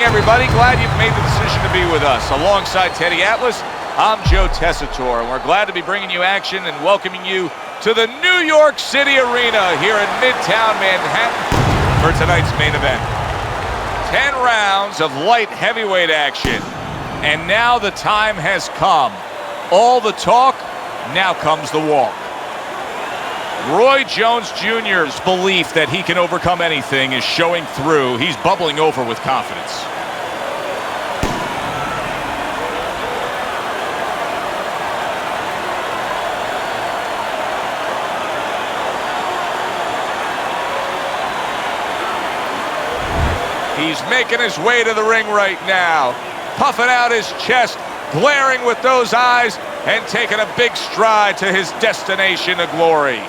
everybody. Glad you've made the decision to be with us. Alongside Teddy Atlas, I'm Joe Tessitore, and we're glad to be bringing you action and welcoming you to the New York City Arena here in Midtown Manhattan for tonight's main event. 10 rounds of light heavyweight action, and now the time has come. All the talk, now comes the walk. Roy Jones Jr.'s belief that he can overcome anything is showing through. He's bubbling over with confidence. He's making his way to the ring right now, puffing out his chest, glaring with those eyes, and taking a big stride to his destination of glory.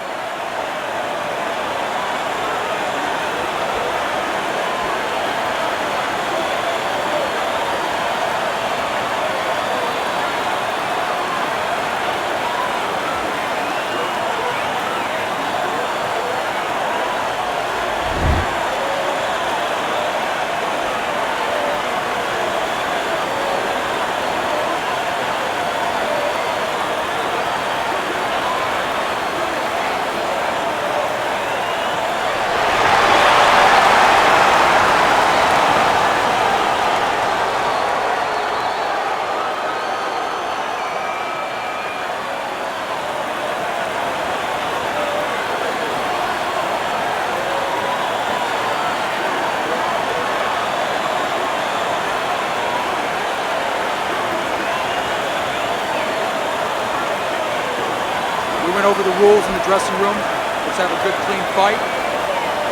We went over the rules in the dressing room. Let's have a good, clean fight.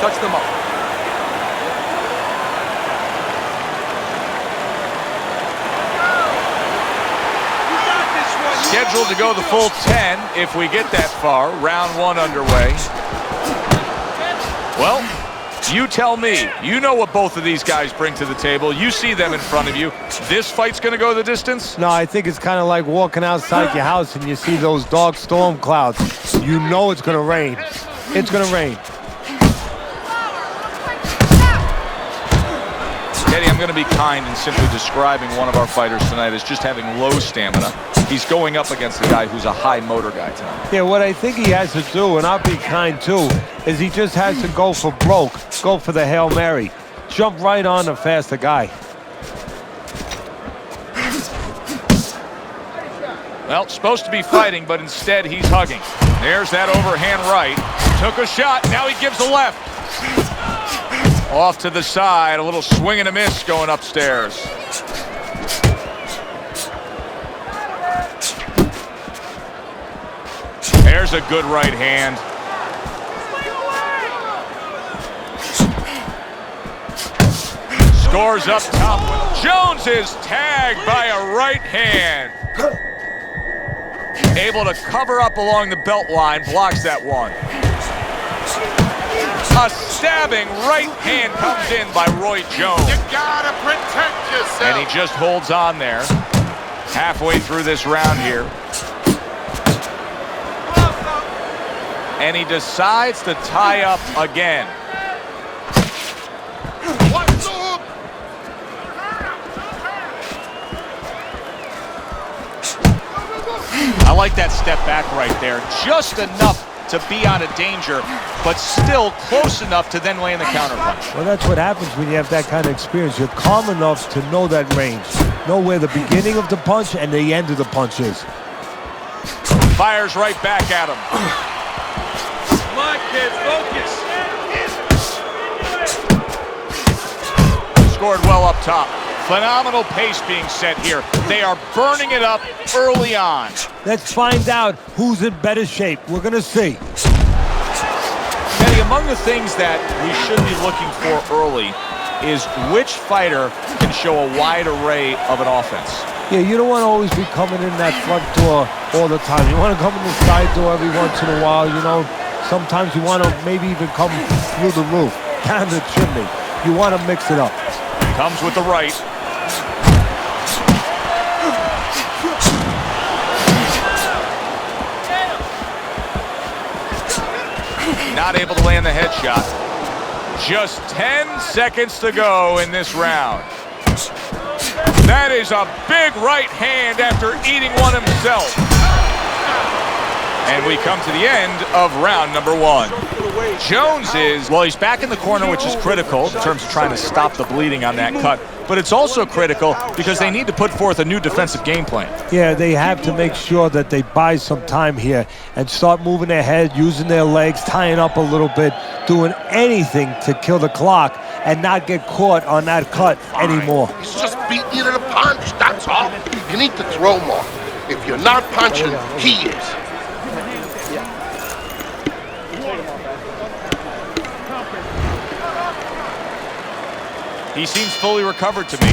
Touch them up. Scheduled to go the full 10 if we get that far. Round one underway. Well, you tell me. You know what both of these guys bring to the table. You see them in front of you. This fight's going to go the distance? No, I think it's kind of like walking outside your house and you see those dark storm clouds. You know it's going to rain. It's going to rain. Teddy, I'm going to be kind in simply describing one of our fighters tonight as just having low stamina. He's going up against a guy who's a high motor guy tonight. Yeah, what I think he has to do, and I'll be kind too, is he just has to go for broke, go for the Hail Mary. Jump right on the faster guy. Well, supposed to be fighting, but instead he's hugging. There's that overhand right. Took a shot, now he gives a left. Off to the side, a little swing and a miss going upstairs. There's a good right hand. Scores up top. Jones is tagged by a right hand. Able to cover up along the belt line, blocks that one. A stabbing right hand comes in by Roy Jones. You gotta protect yourself. And he just holds on there. Halfway through this round here. And he decides to tie up again. I like that step back right there. Just enough to be out of danger, but still close enough to then land the counterpunch. Well, that's what happens when you have that kind of experience. You're calm enough to know that range. Know where the beginning of the punch and the end of the punch is. Fires right back at him. Come on, kid, focus. Scored well up top. Phenomenal pace being set here. They are burning it up early on. Let's find out who's in better shape. We're going to see. Teddy, among the things that we should be looking for early is which fighter can show a wide array of an offense. Yeah, you don't want to always be coming in that front door all the time. You want to come in the side door every once in a while, you know. Sometimes you want to maybe even come through the roof, down the chimney. You want to mix it up. Comes with the right. Not able to land the headshot. Just 10 seconds to go in this round. That is a big right hand after eating one himself. And we come to the end of round number 1. Jones is, well, he's back in the corner, which is critical in terms of trying to stop the bleeding on that cut. But it's also critical because they need to put forth a new defensive game plan. Yeah, they have to make sure that they buy some time here and start moving their head, using their legs, tying up a little bit, doing anything to kill the clock and not get caught on that cut anymore. He's just beating you to the punch, that's all. You need to throw more. If you're not punching, he is. He seems fully recovered to me.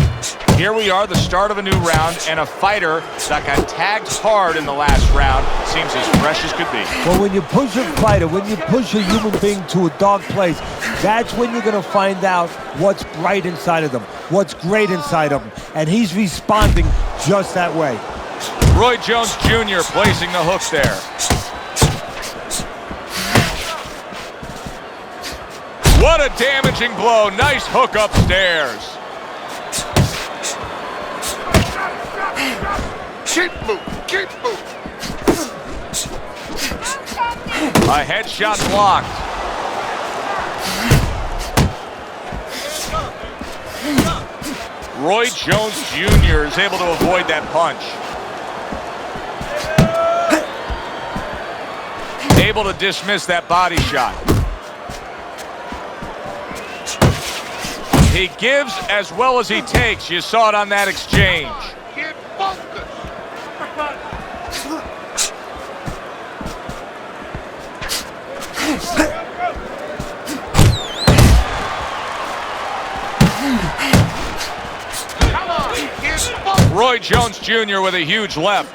Here we are, the start of a new round, and a fighter that got tagged hard in the last round seems as fresh as could be. Well, when you push a fighter, when you push a human being to a dark place, that's when you're going to find out what's bright inside of them, what's great inside of them. And he's responding just that way. Roy Jones Jr. placing the hook there. What a damaging blow. Nice hook upstairs. Keep moving, keep moving. A headshot blocked. Roy Jones Jr. is able to avoid that punch. Able to dismiss that body shot. He gives as well as he takes. You saw it on that exchange. Get focused. Come on, get focused. Roy Jones Jr. with a huge left.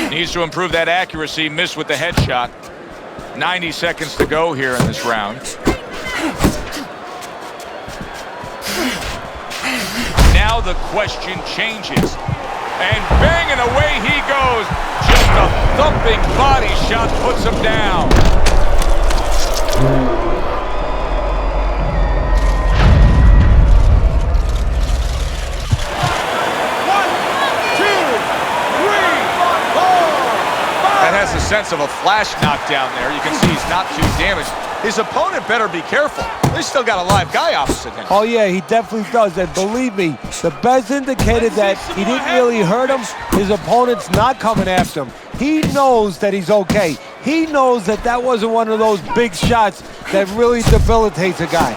Needs to improve that accuracy. Missed with the headshot. 90 seconds to go here in this round. Now the question changes. And banging away he goes. Just a thumping body shot puts him down. Has a sense of a flash knockdown there. You can see he's not too damaged. His opponent better be careful. They still got a live guy opposite him. Oh, yeah, he definitely does. And believe me, the best indicator that he didn't really hurt him, his opponent's not coming after him. He knows that he's okay. He knows that that wasn't one of those big shots that really debilitates a guy.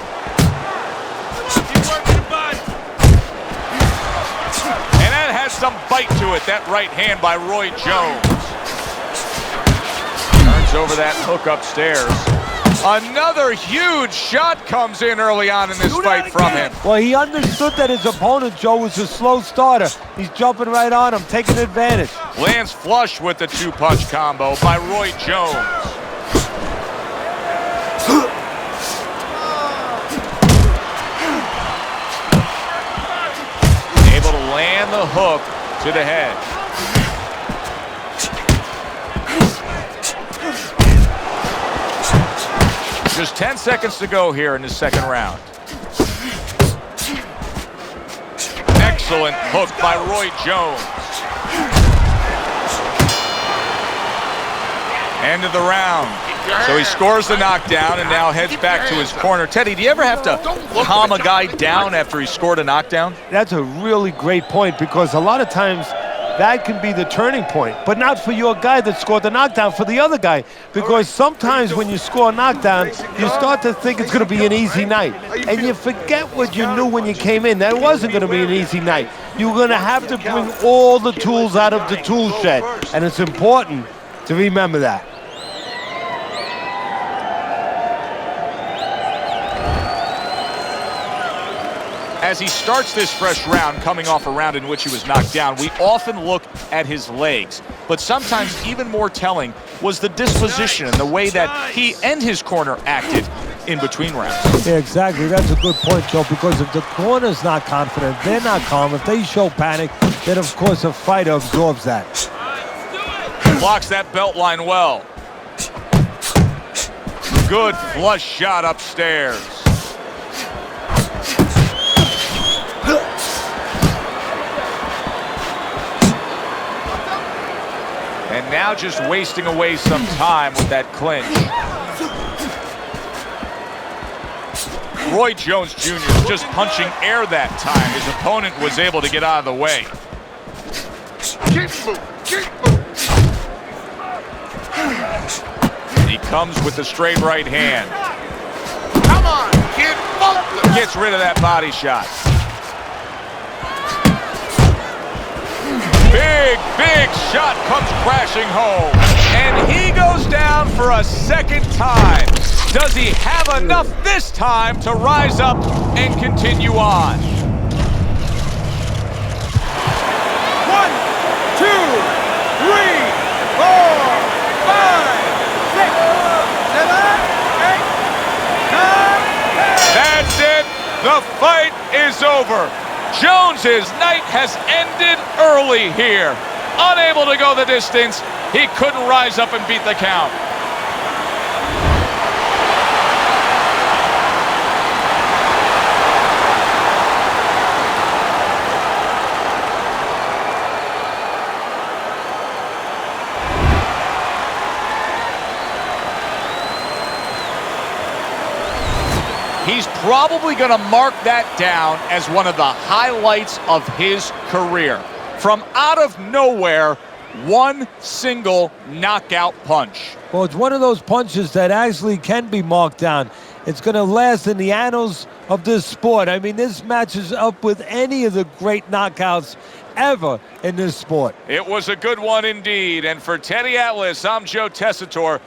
And that has some bite to it, that right hand by Roy Jones. Over that hook upstairs. Another huge shot comes in early on in this fight from him. Well, he understood that his opponent, Joe, was a slow starter. He's jumping right on him, taking advantage. Lands flush with the two-punch combo by Roy Jones. Able to land the hook to the head. Just 10 seconds to go here in the second round. Excellent hook by Roy Jones. End of the round. So he scores the knockdown and now heads back to his corner. Teddy, do you ever have to calm a guy down after he scored a knockdown? That's a really great point because a lot of times that can be the turning point, but not for your guy that scored the knockdown, for the other guy. Because sometimes when you score a knockdown, you start to think it's going to be an easy night. And you forget what you knew when you came in. That wasn't going to be an easy night. You're going to have to bring all the tools out of the tool shed. And it's important to remember that. As he starts this fresh round, coming off a round in which he was knocked down, we often look at his legs. But sometimes even more telling was the disposition and the way that he and his corner acted in between rounds. Yeah, exactly. That's a good point, Joe, because if the corner's not confident, they're not calm. If they show panic, then, of course, a fighter absorbs that. Blocks that belt line well. Good flush shot upstairs. now just wasting away some time with that clinch. Roy Jones Jr. just punching air that time. His opponent was able to get out of the way. Keep moving, keep moving. He comes with the straight right hand. Come on, kid, focus. Gets rid of that body shot. Big shot comes crashing home. And he goes down for a second time. Does he have enough this time to rise up and continue on? 1, 2, 3, 4, 5, 6, 7, 8, 9, 10. That's it. The fight is over. Jones's night has ended early here. Unable to go the distance, he couldn't rise up and beat the count. He's probably going to mark that down as one of the highlights of his career. From out of nowhere, one single knockout punch. Well, it's one of those punches that actually can be marked down. It's going to last in the annals of this sport. I mean, this matches up with any of the great knockouts ever in this sport. It was a good one indeed. And for Teddy Atlas, I'm Joe Tessitore.